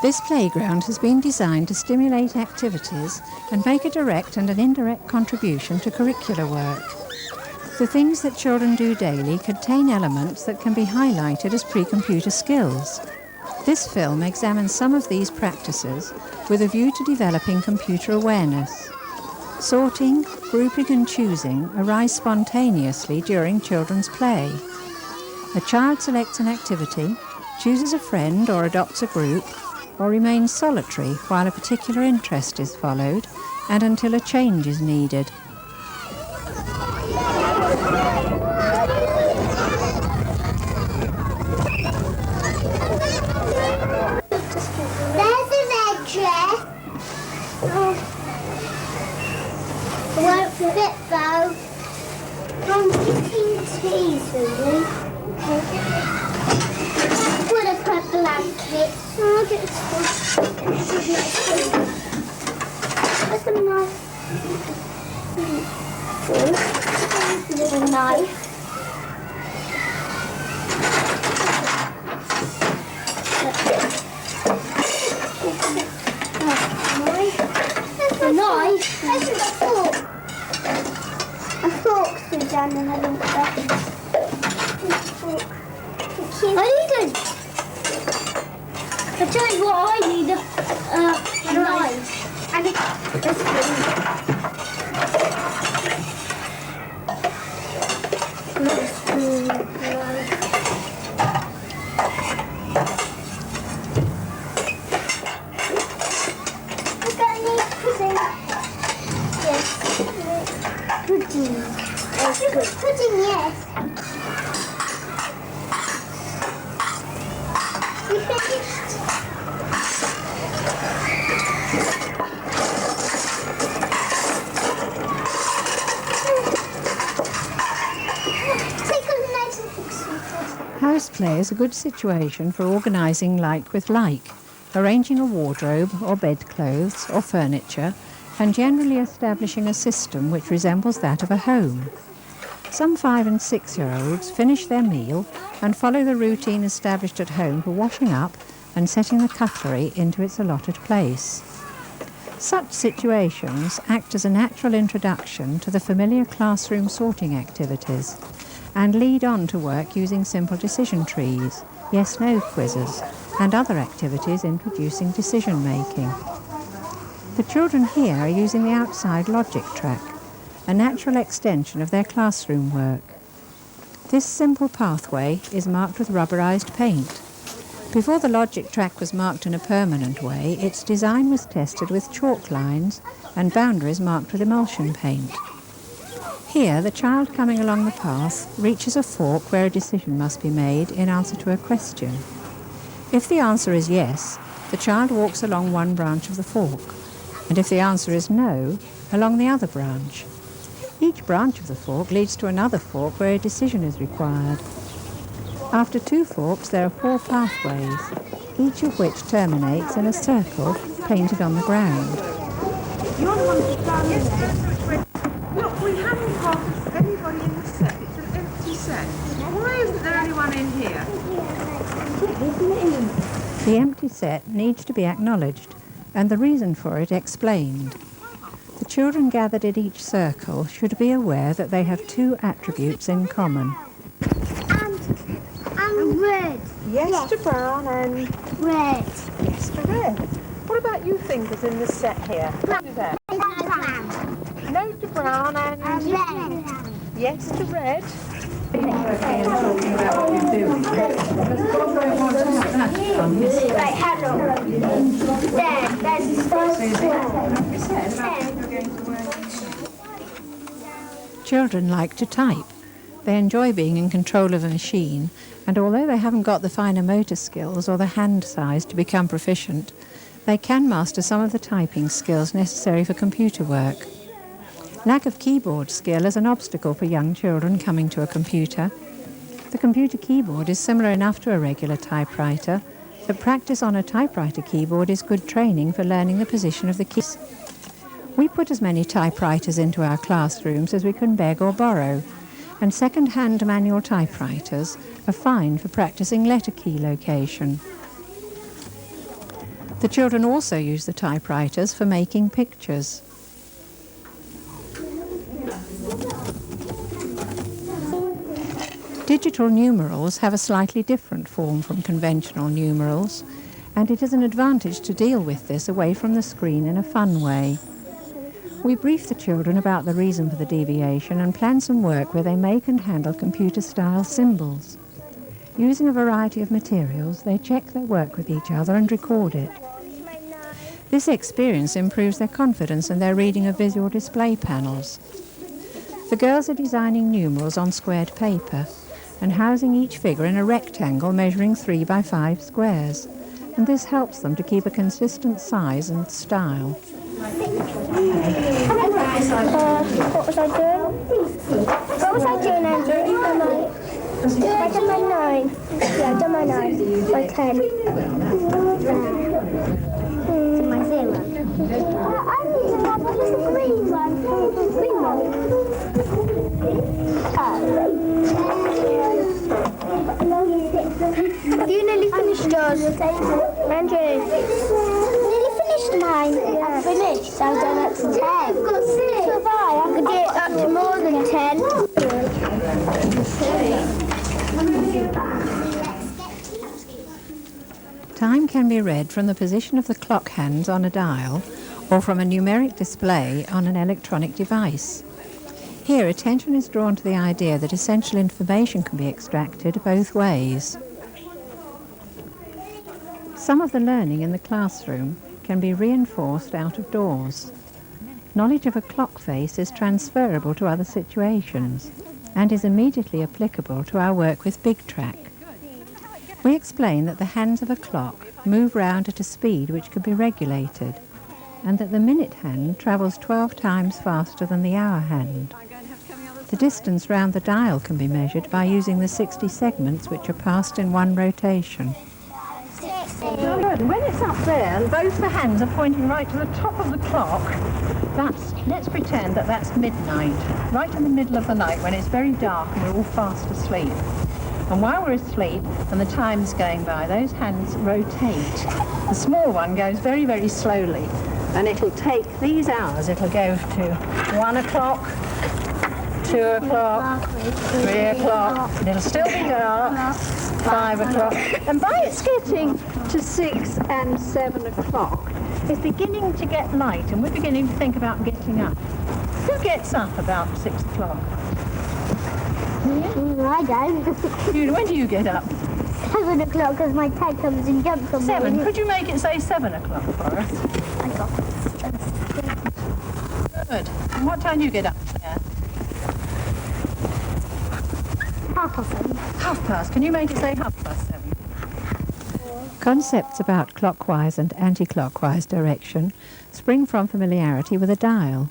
This playground has been designed to stimulate activities and make a direct and an indirect contribution to curricular work. The things that children do daily contain elements that can be highlighted as pre-computer skills. This film examines some of these practices with a view to developing computer awareness. Sorting, grouping and choosing arise spontaneously during children's play. A child selects an activity, chooses a friend or adopts a group, or remains solitary while a particular interest is followed and until a change is needed. There's a red dress. It won't fit though. I'm getting teas, really. Put a blanket. I'll get a spoon. Where's the knife? There's a knife. A knife? There's a fork. A fork, Suzanne, and I don't know. I need I tell you what, I need a knife. And a spoon. Not a spoon, knife. We've got any pudding? Yes. Pudding. Pudding, yes. We finished. House play is a good situation for organising like with like, arranging a wardrobe or bedclothes or furniture, and generally establishing a system which resembles that of a home. Some 5- and 6-year-olds finish their meal and follow the routine established at home for washing up and setting the cutlery into its allotted place. Such situations act as a natural introduction to the familiar classroom sorting activities and lead on to work using simple decision trees, yes-no quizzes, and other activities introducing decision-making. The children here are using the outside logic track, a natural extension of their classroom work. This simple pathway is marked with rubberized paint. Before the logic track was marked in a permanent way, its design was tested with chalk lines and boundaries marked with emulsion paint. Here, the child coming along the path reaches a fork where a decision must be made in answer to a question. If the answer is yes, the child walks along one branch of the fork, and if the answer is no, along the other branch. Each branch of the fork leads to another fork where a decision is required. After 2 forks, there are 4 pathways, each of which terminates in a circle painted on the ground. You're the one who's down there. Look, we haven't got anybody in the set. It's an empty set. Why isn't there anyone in here? The empty set needs to be acknowledged, and the reason for it explained. The children gathered in each circle should be aware that they have 2 attributes in common. And red. Yes to brown and Red. yes to red. What about you thinkers in the set here? What is that? No to brown and Red. yes to red. Right, hello. There's Children like to type. They enjoy being in control of a machine, and although they haven't got the finer motor skills or the hand size to become proficient, they can master some of the typing skills necessary for computer work. Lack of keyboard skill is an obstacle for young children coming to a computer. The computer keyboard is similar enough to a regular typewriter, but practice on a typewriter keyboard is good training for learning the position of the keys. We put as many typewriters into our classrooms as we can beg or borrow, and second-hand manual typewriters are fine for practicing letter key location. The children also use the typewriters for making pictures. Digital numerals have a slightly different form from conventional numerals, and it is an advantage to deal with this away from the screen in a fun way. We brief the children about the reason for the deviation and plan some work where they make and handle computer-style symbols. Using a variety of materials, they check their work with each other and record it. This experience improves their confidence and their reading of visual display panels. The girls are designing numerals on squared paper and housing each figure in a rectangle measuring 3 by 5 squares, and this helps them to keep a consistent size and style. What was I doing? What was I doing, Andrew? I done my 9. Yeah, I done my 9. My 10. My 0. I need to have a green one. Green one. Have you nearly finished yours? Andrew? Nearly finished mine. Yeah. I'm finished. I've done up to 10. I've got 6. So have I. I could get up to more than 10. Time can be read from the position of the clock hands on a dial or from a numeric display on an electronic device. Here, attention is drawn to the idea that essential information can be extracted both ways. Some of the learning in the classroom can be reinforced out of doors. Knowledge of a clock face is transferable to other situations and is immediately applicable to our work with bigtrack. We explain that the hands of a clock move round at a speed which can be regulated, and that the minute hand travels 12 times faster than the hour hand. The distance round the dial can be measured by using the 60 segments which are passed in one rotation. When it's up there and both the hands are pointing right to the top of the clock, let's pretend that that's midnight, right in the middle of the night when it's very dark and we're all fast asleep. And while we're asleep and the time's going by, those hands rotate. The small one goes very, very slowly, and it'll take these hours. It'll go to 1 o'clock, 2 o'clock, 3 o'clock, and it'll still be dark, 5 o'clock, and by it's getting to 6 and 7 o'clock, it's beginning to get light, and we're beginning to think about getting up. Who gets up about 6 o'clock? I don't. When do you get up? 7 o'clock because my dad comes and jumps on me. 7? Could you make it say 7 o'clock for us? I got it. Good. And what time do you get up, Claire? 7:30. 7:30. Can you make it say 7:30? Concepts about clockwise and anti-clockwise direction spring from familiarity with a dial.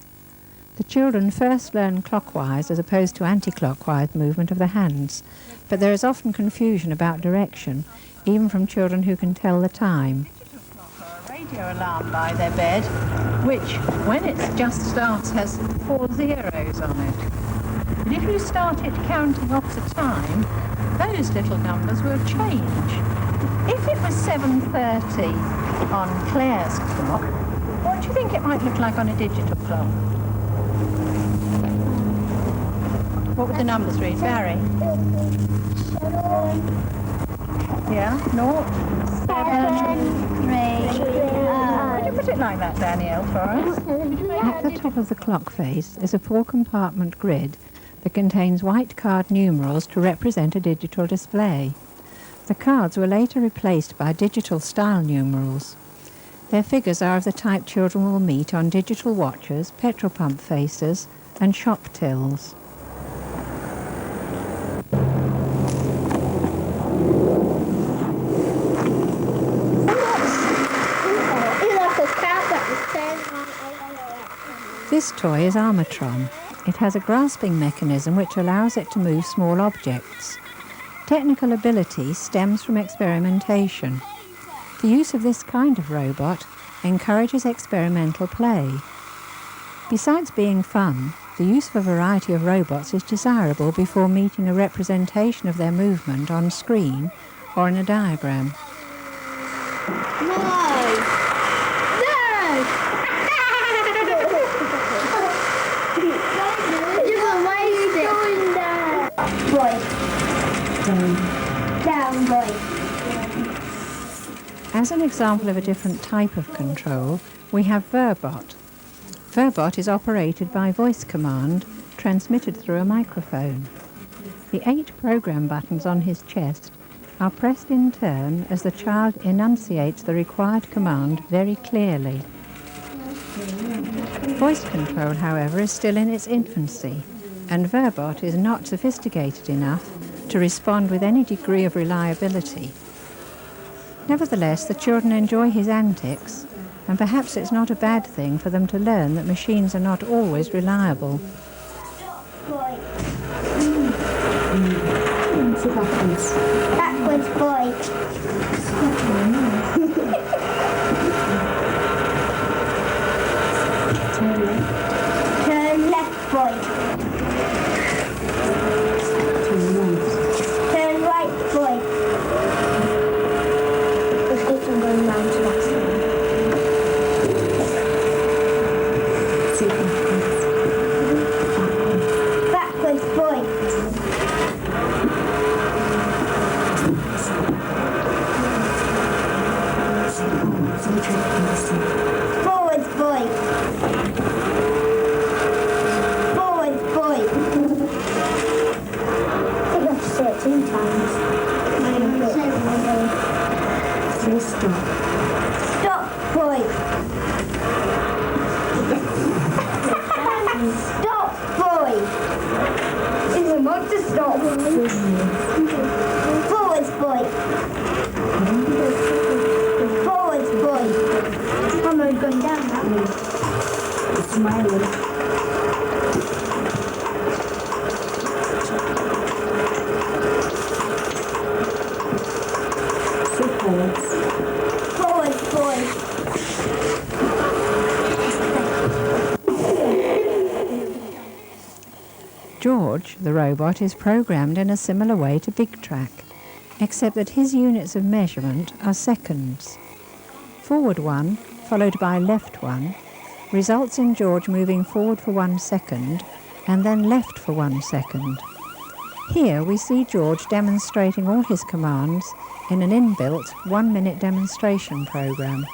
The children first learn clockwise as opposed to anti-clockwise movement of the hands, but there is often confusion about direction, even from children who can tell the time. A radio alarm by their bed, which, when it just starts, has 4 zeros on it. But if you start it counting off the time, those little numbers will change. If it was 7:30 on Claire's clock, what do you think it might look like on a digital clock? What would the numbers read, Barry? Yeah, 0, 7, 3. Would you put it like that, Danielle, for us? At the top of the clock face is a 4-compartment grid that contains white card numerals to represent a digital display. The cards were later replaced by digital style numerals. Their figures are of the type children will meet on digital watches, petrol pump faces, and shop tills. This toy is Armatron. It has a grasping mechanism which allows it to move small objects. Technical ability stems from experimentation. The use of this kind of robot encourages experimental play. Besides being fun, the use of a variety of robots is desirable before meeting a representation of their movement on screen or in a diagram. No! As an example of a different type of control, we have Verbot. Verbot is operated by voice command transmitted through a microphone. The 8 program buttons on his chest are pressed in turn as the child enunciates the required command very clearly. Voice control, however, is still in its infancy, and Verbot is not sophisticated enough to respond with any degree of reliability. Nevertheless, the children enjoy his antics, and perhaps it's not a bad thing for them to learn that machines are not always reliable. Backwards, boy. Turn left, boy. Turn right, boy. Let's get some going round to that side. Backwards, boy. Forwards, boy. Forwards, boy. I think you have to say it 2 times. Say stop. Stop, boy. Stop, boy. Is a mod to stop? Forwards, boy. Forwards, boy. I'm not going down that way. It's smiling. Forwards, boy. George, the robot, is programmed in a similar way to bigtrack, except that his units of measurement are seconds. Forward 1, followed by left 1, results in George moving forward for 1 second and then left for 1 second. Here we see George demonstrating all his commands in an inbuilt 1-minute demonstration program.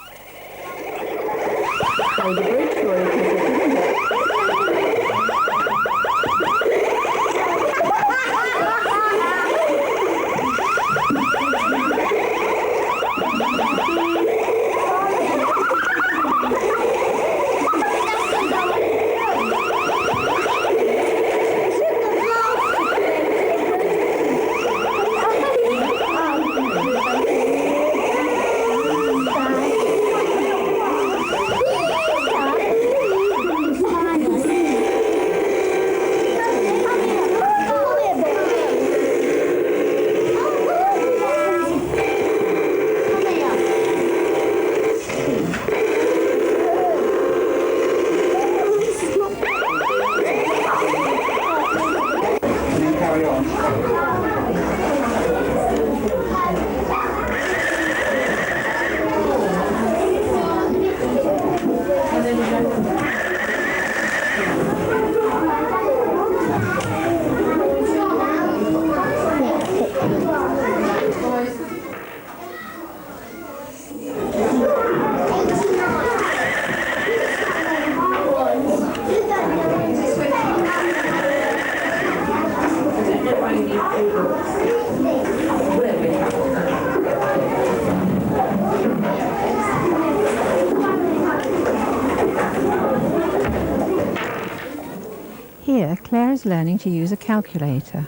Here, Claire is learning to use a calculator.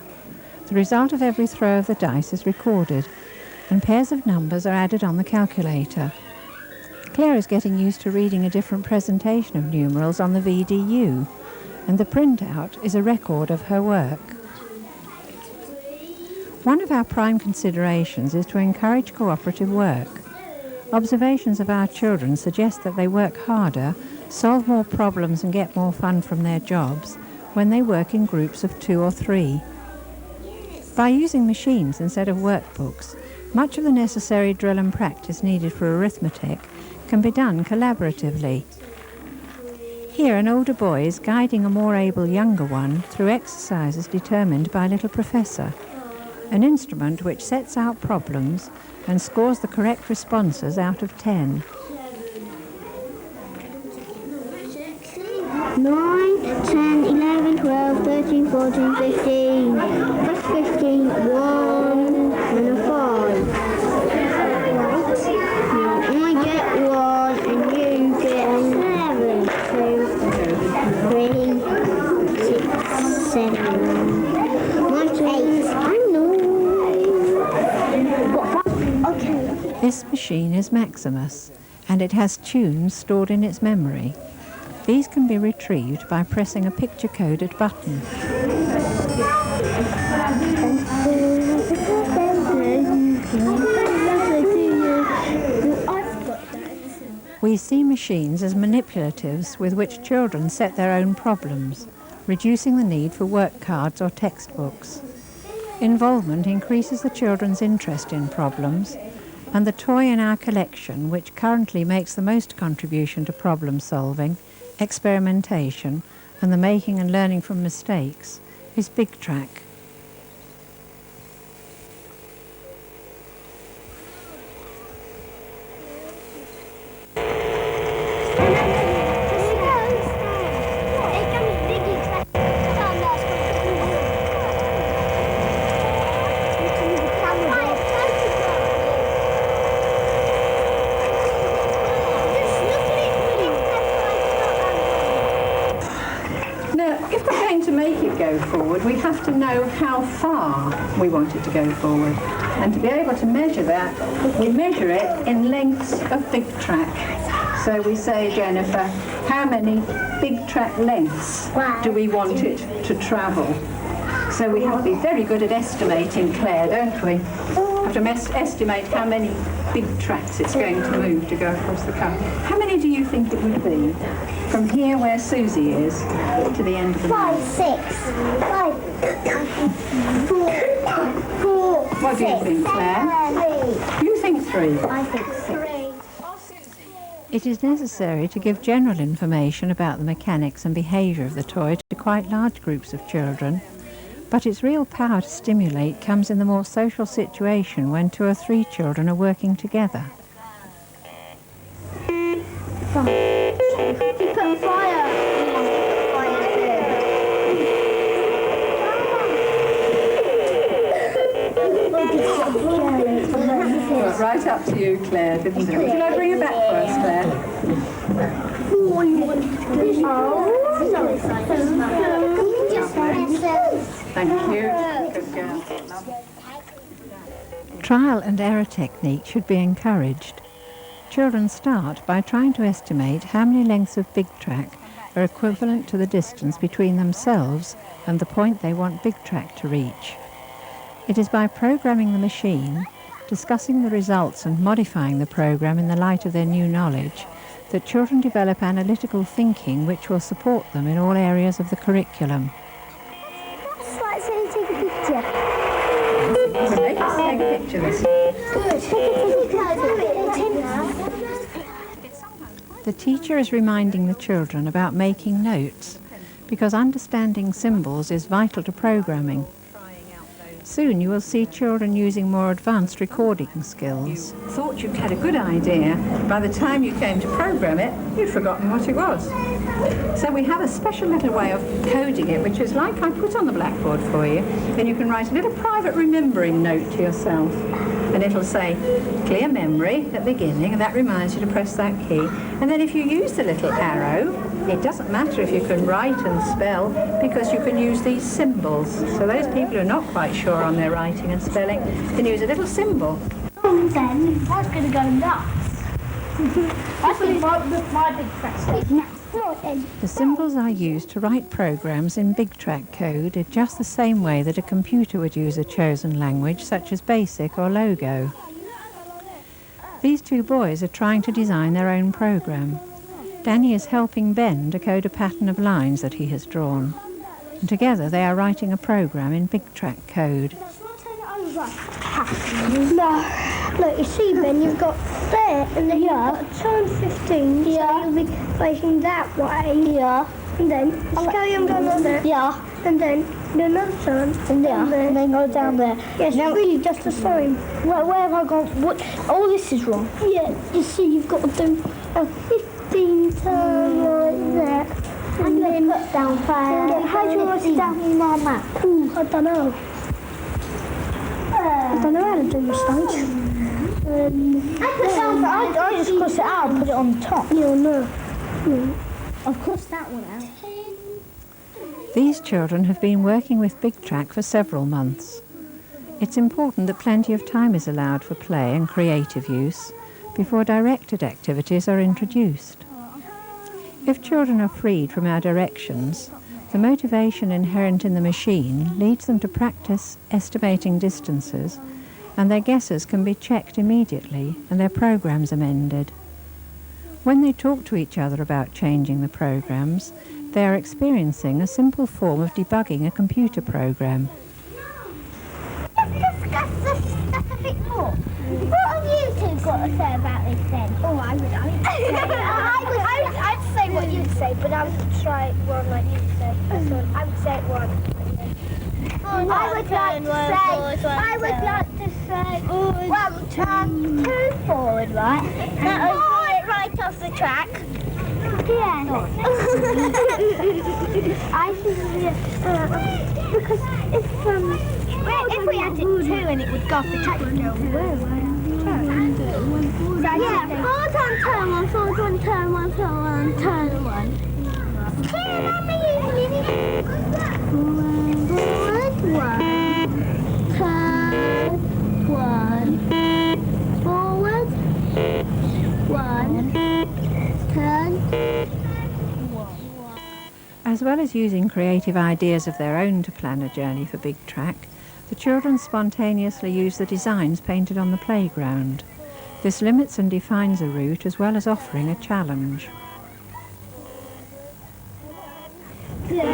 The result of every throw of the dice is recorded, and pairs of numbers are added on the calculator. Claire is getting used to reading a different presentation of numerals on the VDU, and the printout is a record of her work. One of our prime considerations is to encourage cooperative work. Observations of our children suggest that they work harder, solve more problems and get more fun from their jobs when they work in groups of 2 or 3. By using machines instead of workbooks, much of the necessary drill and practice needed for arithmetic can be done collaboratively. Here an older boy is guiding a more able younger one through exercises determined by a little professor. an instrument which sets out problems and scores the correct responses out of 10. 9, 10, 11, 12, 13, 14, 15. That's 15. 1 and a 5. Now I get 1 and you get 11. 2, 3, 6, 7. 8. I know. Okay. This machine is Maximus, and it has tunes stored in its memory. These can be retrieved by pressing a picture-coded button. We see machines as manipulatives with which children set their own problems, reducing the need for work cards or textbooks. Involvement increases the children's interest in problems, and the toy in our collection, which currently makes the most contribution to problem solving, experimentation, and the making and learning from mistakes, is bigtrack. To make it go forward, we have to know how far we want it to go forward, and to be able to measure that, we measure it in lengths of bigtrack. So we say, Jennifer, how many bigtrack lengths do we want it to travel? So we have to be very good at estimating, Claire, don't we? Have to estimate how many big tracks it's going to move to go across the car. How many do you think it would be from here where Susie is to the end of the 5, 6, 5, 4, What do you think, Claire? 3. You think 3? I think 3. It is necessary to give general information about the mechanics and behaviour of the toy to quite large groups of children, but its real power to stimulate comes in the more social situation when 2 or 3 children are working together. You put fire. Right up to you, Claire, didn't it? Should I bring it back for us, Claire? Thank you. Good girl. Trial and error technique should be encouraged. Children start by trying to estimate how many lengths of bigtrack are equivalent to the distance between themselves and the point they want bigtrack to reach. It is by programming the machine, discussing the results and modifying the program in the light of their new knowledge, that children develop analytical thinking which will support them in all areas of the curriculum. That's like saying take a picture. Take a picture. Good. Take The teacher is reminding the children about making notes, because understanding symbols is vital to programming. Soon you will see children using more advanced recording skills. You thought you'd had a good idea. By the time you came to program it, you'd forgotten what it was. So we have a special little way of coding it, which is like I put on the blackboard for you. Then you can write a little private remembering note to yourself. And it'll say, clear memory at the beginning, and that reminds you to press that key. And then if you use the little arrow, it doesn't matter if you can write and spell, because you can use these symbols. So those people who are not quite sure on their writing and spelling can use a little symbol. Oh, then that's going to go nuts. I think my big press goes nuts. The symbols are used to write programs in bigtrack code in just the same way that a computer would use a chosen language such as BASIC or Logo. These 2 boys are trying to design their own program. Danny is helping Ben decode a pattern of lines that he has drawn. And together they are writing a program in bigtrack code. No. Look, you see, Ben, you've got there, and then you've got turn 15, so you'll be facing that way. Yeah. And then, just carry on going on there. Yeah. And then No, another sign. And then go down there. Yes, now, really just a sign. Where have I gone? What? All this is wrong. Yeah, you see, you've got to do a 15 turn right there. And then put down fire. How do you write it down on our map? Ooh, I don't know. I don't know how to do mistakes. I just cross it out and put it on the top. Yeah, no. I've crossed that one out. These children have been working with bigtrack for several months. It's important that plenty of time is allowed for play and creative use before directed activities are introduced. If children are freed from our directions, the motivation inherent in the machine leads them to practice estimating distances, and their guesses can be checked immediately and their programs amended. When they talk to each other about changing the programs, they are experiencing a simple form of debugging a computer program. Let's discuss this stuff a bit more. What have you two got to say about this then? Oh, I'd say what you'd say, but I would try one like you said. I would say it one. I would like to say, well, turn 2 forward, right? That would pull it right off the track. Yeah. I think because if we had it 2 and it would go off the track, it would go where? Yeah, forward 1, turn 1, forward 1, turn 1, forward 1, turn 1. Forward 1, turn 1, forward 1, turn 1. As well as using creative ideas of their own to plan a journey for bigtrack, the children spontaneously use the designs painted on the playground. This limits and defines a route as well as offering a challenge. 2, 1.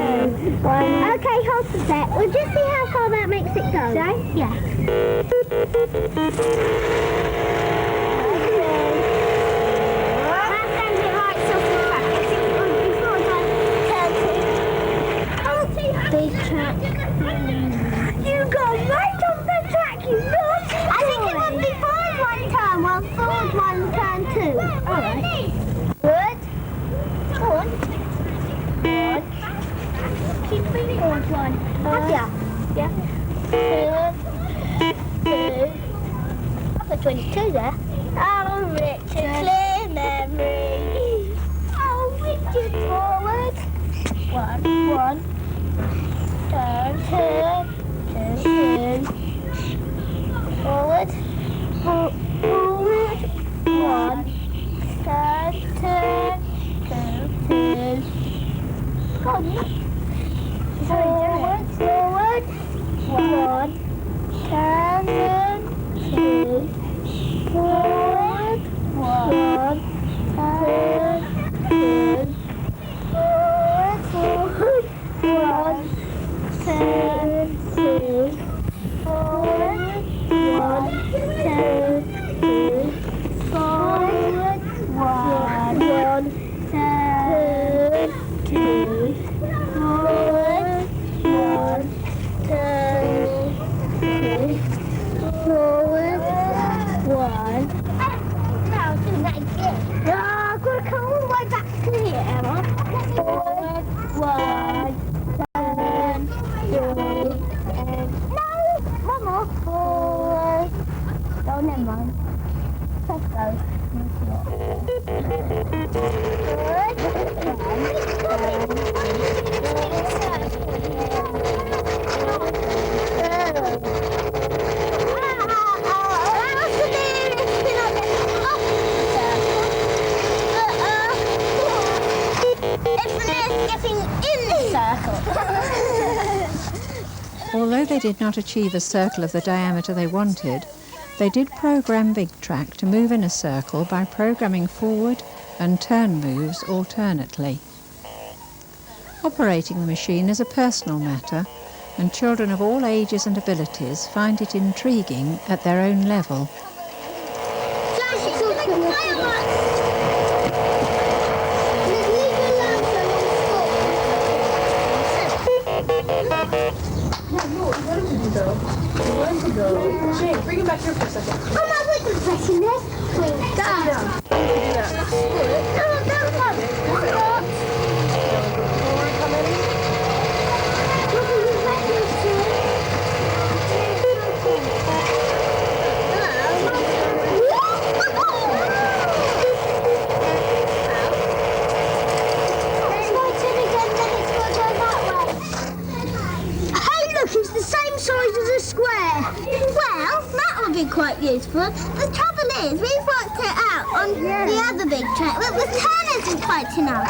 Okay, hold the set. We'll just see how far that makes it go. So? Yeah. That sends it right off the track. Big track. You got right off the track, you naughty boy. I think it would be forward 1, turn 1, forward 1, turn 2. Alright. Good. Forward. Keep moving forward 1. Yeah. 2. I've got 22 there. Oh, Richard, clear memory. Oh, Richard, forward. 1. Turn 2. Forward. 1. Turn 2. Go on. Forward. 1. Turn 2. Forward. 1. Turn 2. Forward. 1. Turn 2. Forward. 1. Turn 2. Forward. 1. Turn 2. Forward. 1. Turn 2. Forward. 1. Now do that again. I've got to come all the way back to here, Emma. Forward. 1. Turn 2. No! One more. Forward. Oh, never mind. Let's go. Although they did not achieve a circle of the diameter they wanted, they did program bigtrack to move in a circle by programming forward and turn moves alternately. Operating the machine is a personal matter, and children of all ages and abilities find it intriguing at their own level. Let's leave it alone so useful. The trouble is, we've worked it out on the other big track, but the turn isn't quite enough.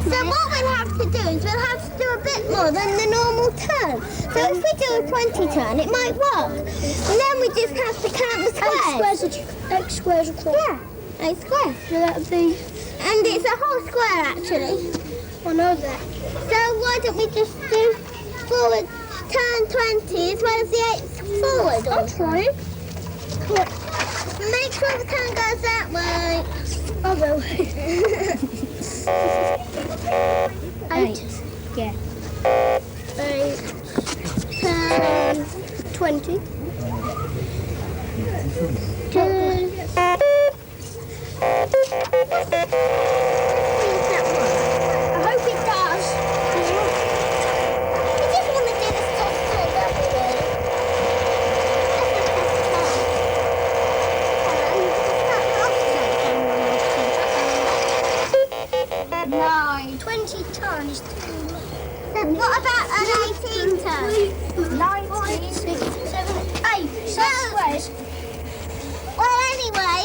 So what we'll have to do is we'll have to do a bit more than the normal turn. So if we do a 20 turn, it might work. And then we just have to count the squares. 8 squares across. Yeah, 8 squares. So that would be... And it's a whole square, actually. I know that. So why don't we just do forward turn 20 as well as the 8 forward? I'll try it. Make sure the turn goes that way. I'll go. 8. Yeah. 8. Turn 20. 2. I hope it does. I just want to do this soft turn, don't we, really? No, 20 turn is too much. Then what about an 18 turn? 19, 6, 7, 8. Squares. Well, anyway,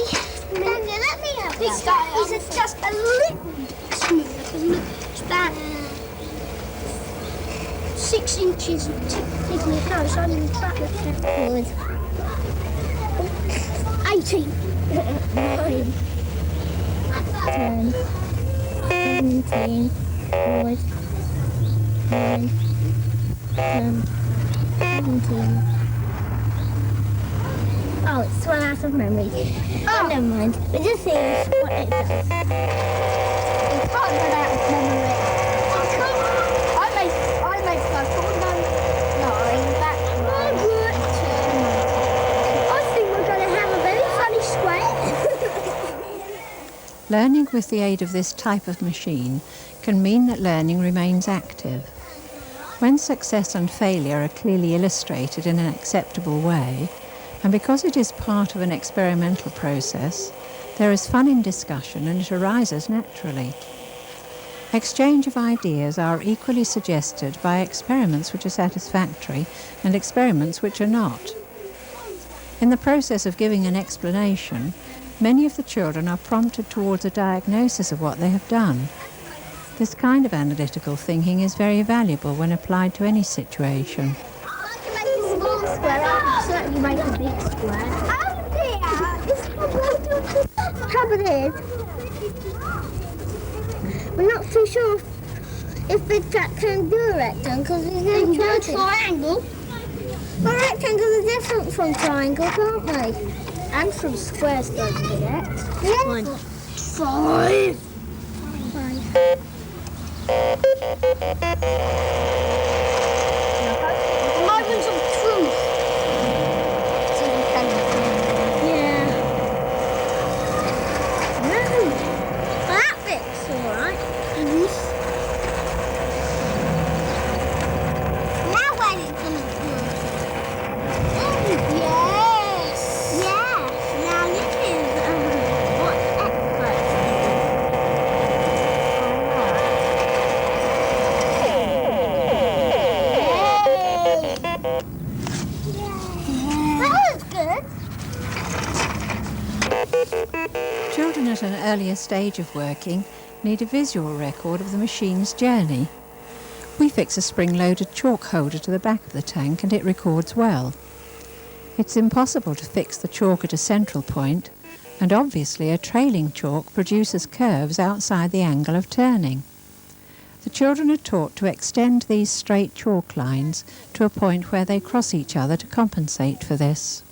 let me have this. This is just a little smoother, isn't it? It's about 6 inches of taking it down, so I didn't track it. 18. 9. 10. 17. 9. 10. 17. Oh, it's run out of memory. Oh, never mind. We're just seeing what it does. It can't run out of memory. I made my full nine backwards. I think we're going to have a very funny square. Learning with the aid of this type of machine can mean that learning remains active. When success and failure are clearly illustrated in an acceptable way, and because it is part of an experimental process, there is fun in discussion and it arises naturally. Exchange of ideas are equally suggested by experiments which are satisfactory and experiments which are not. In the process of giving an explanation, many of the children are prompted towards a diagnosis of what they have done. This kind of analytical thinking is very valuable when applied to any situation. Certainly make a big square. Oh dear! The trouble is, we're not too sure if bigtrack can do a rectangle because there's no triangle. Well, rectangles are different from triangles, aren't they? And from squares, don't forget. Yes. 5. 5. Moments of truth. Children at an earlier stage of working need a visual record of the machine's journey. We fix a spring-loaded chalk holder to the back of the tank and it records well. It's impossible to fix the chalk at a central point, and obviously a trailing chalk produces curves outside the angle of turning. The children are taught to extend these straight chalk lines to a point where they cross each other to compensate for this.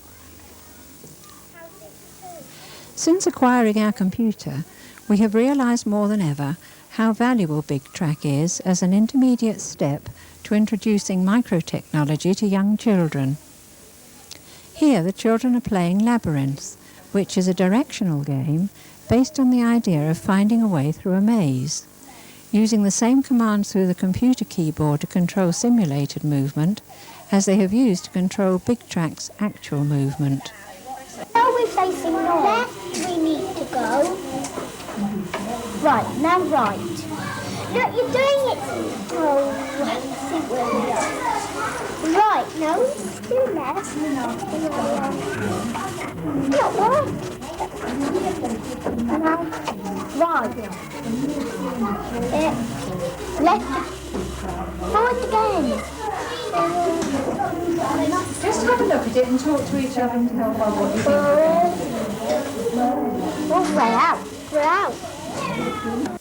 Since acquiring our computer, we have realised more than ever how valuable bigtrack is as an intermediate step to introducing microtechnology to young children. Here the children are playing Labyrinth, which is a directional game based on the idea of finding a way through a maze, using the same commands through the computer keyboard to control simulated movement as they have used to control bigtrack's actual movement. Now we're facing north, we need to go. Right, now right. No, you're doing it. Oh, let's see where we are. Right, no. doing there? Not one. Now, right. Left. Forward again. Just have a look at it and talk to each other and tell Bob what you think. Oh, we're out. We're out.